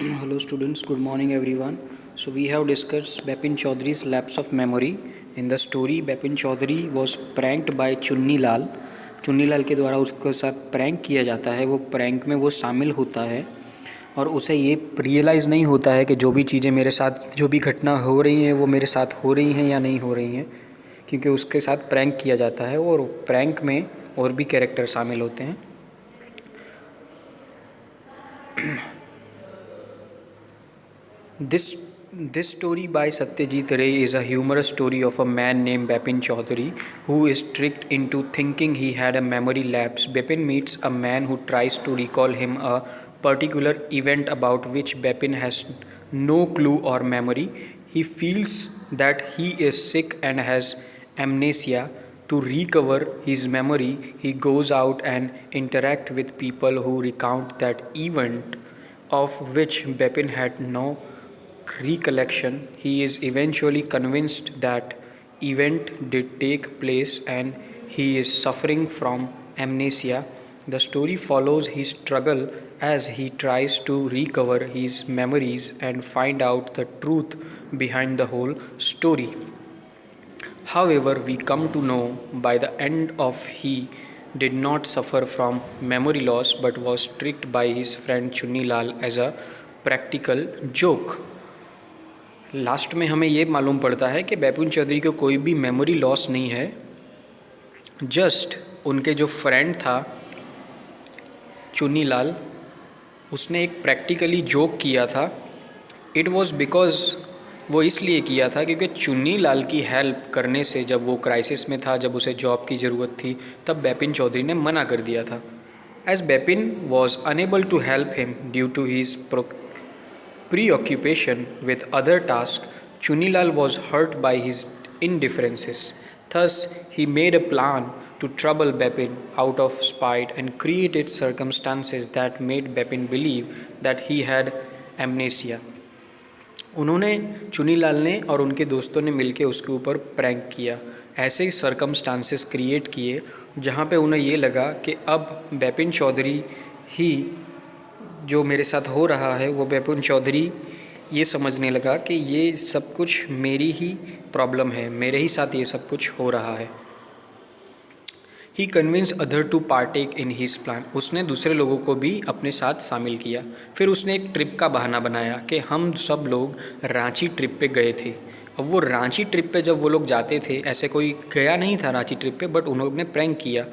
Hello students, good morning everyone. So we have discussed Bipin Chaudhary's lapse of memory. In the story, Bipin Chaudhary was pranked by Chunni Lal. Chunni Lal के द्वारा उसके साथ prank किया जाता है. वो प्रैंक में वो शामिल होता है और उसे ये रियलाइज़ नहीं होता है कि जो भी चीज़ें मेरे साथ जो भी घटना हो रही हैं वो मेरे साथ हो रही हैं या नहीं हो रही हैं, क्योंकि उसके साथ प्रैंक किया जाता है और प्रैंक में और भी कैरेक्टर शामिल होते हैं. This story by Satyajit Ray is a humorous story of a man named Bipin Chaudhary who is tricked into thinking he had a memory lapse. Bipin meets a man who tries to recall him a particular event about which Bipin has no clue or memory. He feels that he is sick and has amnesia. To recover his memory, he goes out and interacts with people who recount that event of which Bepin had no recollection. He is eventually convinced that event did take place and he is suffering from amnesia. The story follows his struggle as he tries to recover his memories and find out the truth behind the whole story. However, we come to know by the end of he did not suffer from memory loss but was tricked by his friend Chunni Lal as a practical joke. Last में हमें ये मालूम पड़ता है कि बैपुन चौधरी को कोई भी मेमोरी लॉस नहीं है, जस्ट उनके जो फ्रेंड था चुन्नी लाल, उसने एक प्रैक्टिकली जोक किया था. इट वॉज बिकॉज वो इसलिए किया था क्योंकि चुन्नी लाल की हेल्प करने से जब वो क्राइसिस में था, जब उसे जॉब की ज़रूरत थी, तब बैपिन चौधरी ने मना कर दिया था. As Bipin was unable to help him due to his preoccupation with other tasks, Chunilal was hurt by his indifferences. Thus, he made a plan to trouble Bepin out of spite and created circumstances that made Bepin believe that he had amnesia. उन्होंने चुनीलाल ने और उनके दोस्तों ने मिलकर उसके ऊपर prank किया. ऐसे सर्कमस्टांसेस क्रिएट किए जहाँ पे उन्हें ये लगा कि अब बैपिन चौधरी ही जो मेरे साथ हो रहा है, वो बैपिन चौधरी ये समझने लगा कि ये सब कुछ मेरी ही प्रॉब्लम है, मेरे ही साथ ये सब कुछ हो रहा है. He convince other to partake in his plan. उसने दूसरे लोगों को भी अपने साथ शामिल किया. फिर उसने एक ट्रिप का बहाना बनाया कि हम सब लोग रांची ट्रिप पे गए थे. अब वो रांची ट्रिप पे जब वो लोग जाते थे, ऐसे कोई गया नहीं था रांची ट्रिप पे, बट उन लोगों ने प्रैंक किया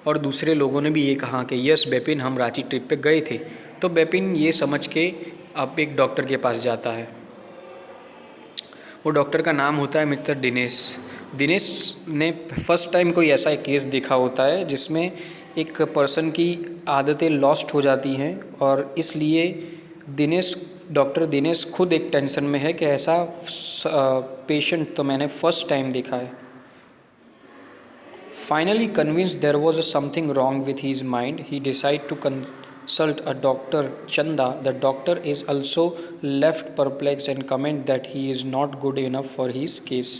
और दूसरे लोगों ने भी ये कहा कि यस बैपिन, हम रांची ट्रिप पे गए थे. तो बैपिन ये समझ के अब एक डॉक्टर के पास जाता है. वो डॉक्टर का नाम होता है मिस्टर दिनेश. दिनेश ने फर्स्ट टाइम कोई ऐसा केस देखा होता है जिसमें एक पर्सन की आदतें लॉस्ट हो जाती हैं और इसलिए डॉक्टर दिनेश खुद एक टेंशन में है कि ऐसा पेशेंट तो मैंने फर्स्ट टाइम देखा है. Finally convinced there was something wrong with his mind, he decided to consult a doctor Chanda. The doctor is also left perplexed and comment that he is not good enough for his case.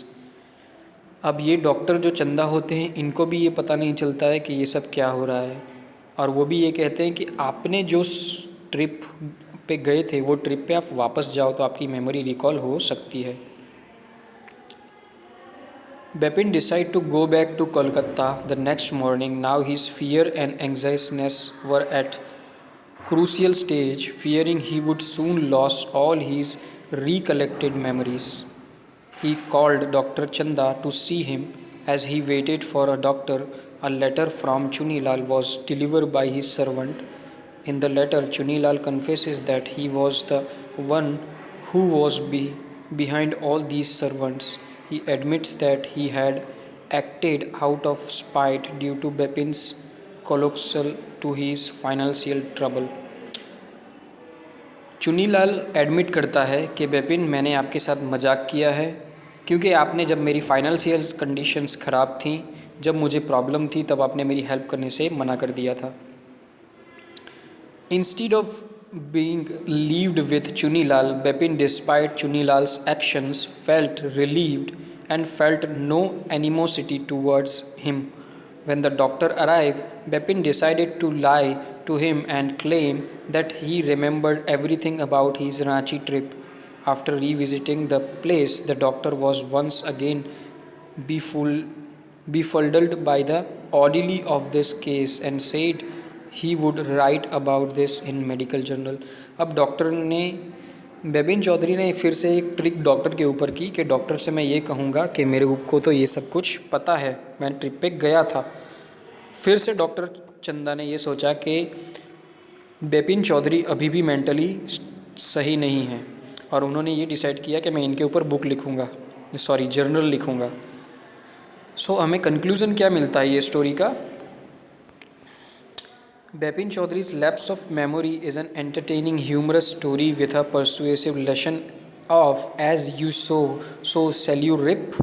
अब ये doctor जो चंदा होते हैं, इनको भी ये पता नहीं चलता है कि ये सब क्या हो रहा है, और वो भी ये कहते हैं कि आपने जो ट्रिप पे गए थे वो ट्रिप पे आप वापस जाओ तो आपकी मेमोरी रिकॉल हो सकती है. Bepin decided to go back to Kolkata the next morning. Now his fear and anxiousness were at crucial stage, fearing he would soon lose all his recollected memories. He called Dr. Chanda to see him. As he waited for a doctor, a letter from Chunilal was delivered by his servant. In the letter, Chunilal confesses that he was the one who was behind all these servants. He admits that he had acted out of spite due to Bepin's colossal to his financial trouble. Chunilal admit करता है कि बेपिन, मैंने आपके साथ मजाक किया है क्योंकि आपने जब मेरी फाइनेंशियल कंडीशंस ख़राब थी, जब मुझे प्रॉब्लम थी, तब आपने मेरी हेल्प करने से मना कर दिया था. Instead of being relieved with Chunilal, Bepin, despite Chunilal's actions, felt relieved and felt no animosity towards him. When the doctor arrived, Bepin decided to lie to him and claim that he remembered everything about his Ranchi trip. After revisiting the place, the doctor was once again befuddled, befuddled by the oddity of this case and said he would write about this in medical journal. अब doctor ने बेबिन चौधरी ने फिर से एक trick doctor के ऊपर की कि डॉक्टर से मैं ये कहूँगा कि मेरे को तो ये सब कुछ पता है, मैं ट्रिप पे गया था। फिर से डॉक्टर चंदा ने ये सोचा कि बेपिन चौधरी अभी भी मेंटली सही नहीं है और उन्होंने ये डिसाइड किया कि मैं इनके ऊपर बुक लिखूँगा, सॉरी जर्नल लिखूँगा। सो हमें कंक्लूज़न क्या मिलता है ये स्टोरी का? Bapin Chaudhary's lapse of memory is an entertaining, humorous story with a persuasive lesson of as you sow, so shall you reap.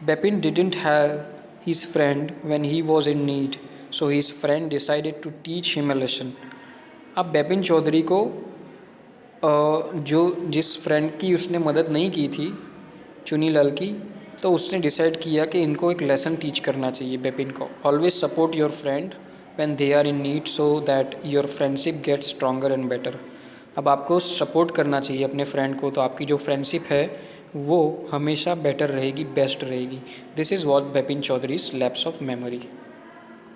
Bapin didn't have his friend when he was in need, so his friend decided to teach him a lesson. अब बेपिन चौधरी को जो जिस friend की उसने मदद नहीं की थी चुनीलाल की, तो उसने डिसाइड किया कि इनको एक लेसन टीच करना चाहिए बेपिन को। Always support your friend when they are in need so that your friendship gets stronger and better. अब आपको सपोर्ट करना चाहिए अपने फ्रेंड को, तो आपकी जो फ्रेंडशिप है वो हमेशा बेटर रहेगी, बेस्ट रहेगी। This is what Bipin Chaudhary's lapse of memory.